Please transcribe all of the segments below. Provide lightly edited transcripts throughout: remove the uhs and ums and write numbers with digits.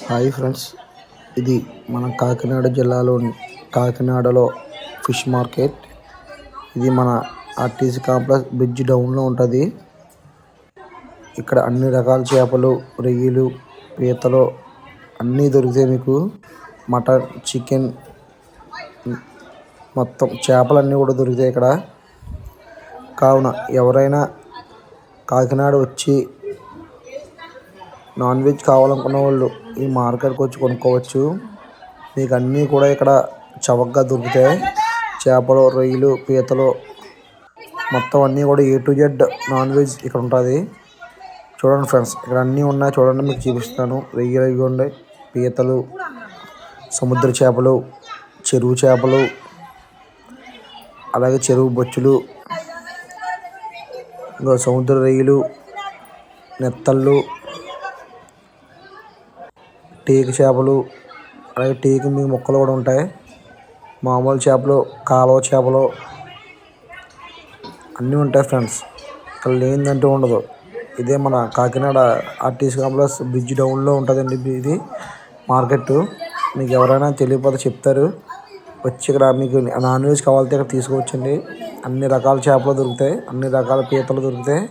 Hi friends, ఇది మన కాకినాడ జిల్లాలోని కాకినాడలో ఫిష్ మార్కెట్. ఇది మన ఆర్టీసీ కాంప్లెక్స్ బ్రిడ్జ్ డౌన్లో ఉంటుంది. ఇక్కడ అన్ని రకాల చేపలు, రొయ్యలు, పీతలు అన్నీ దొరుకుతాయి. మీకు మటన్, చికెన్ మొత్తం చేపలన్నీ కూడా దొరుకుతాయి ఇక్కడ. కావున ఎవరైనా కాకినాడ వచ్చి నాన్ వెజ్ కావాలనుకున్న వాళ్ళు ఈ మార్కెట్కి వచ్చి కొనుక్కోవచ్చు. మీకు అన్నీ కూడా ఇక్కడ చవకగా దొరుకుతాయి. చేపలు, రొయ్యలు, పీతలు మొత్తం అన్నీ కూడా A to Z non veg ఇక్కడ ఉంటుంది. చూడండి ఫ్రెండ్స్, ఇక్కడ అన్నీ ఉన్నాయి. చూడండి, మీకు చూపిస్తాను. రొయ్యలు ఇవి ఉన్నాయి, పీతలు, సముద్ర చేపలు, చెరువు చేపలు, అలాగే చెరువు బొచ్చులు, ఇంకా సముద్ర రొయ్యలు, నెత్తళ్ళు, టేకు చేపలు, అలాగే టేకు మీ మొక్కలు కూడా ఉంటాయి. మామూలు చేపలు, కాలువ చేపలు అన్నీ ఉంటాయి ఫ్రెండ్స్. ఇక్కడ లేనిదంటూ ఉండదు. ఇదే మన కాకినాడ ఆర్టీసీ కాంప్లెక్స్ బ్రిడ్జ్ డౌన్లో ఉంటుందండి ఇది మార్కెట్. మీకు ఎవరైనా తెలియకపోతే చెప్తారు. వచ్చి ఇక్కడ మీకు నాన్ వెజ్ కావాలంటే ఇక్కడ తీసుకోవచ్చండి. అన్ని రకాల చేపలు దొరుకుతాయి, అన్ని రకాల పీతలు దొరుకుతాయి,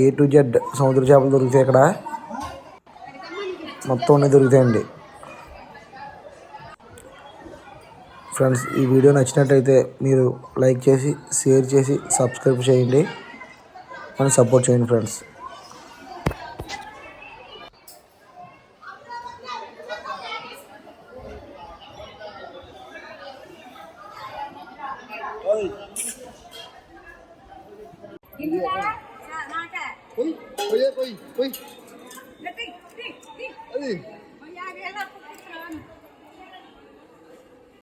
A to Z సముద్ర చేపలు దొరుకుతాయి. ఇక్కడ మొత్తం అన్నీ దొరుకుతాయండి. ఫ్రెండ్స్, ఈ వీడియో నచ్చినట్టయితే మీరు లైక్ చేసి, షేర్ చేసి, సబ్స్క్రైబ్ చేయండి అని సపోర్ట్ చేయండి friends. Oi, oi, oi, oi.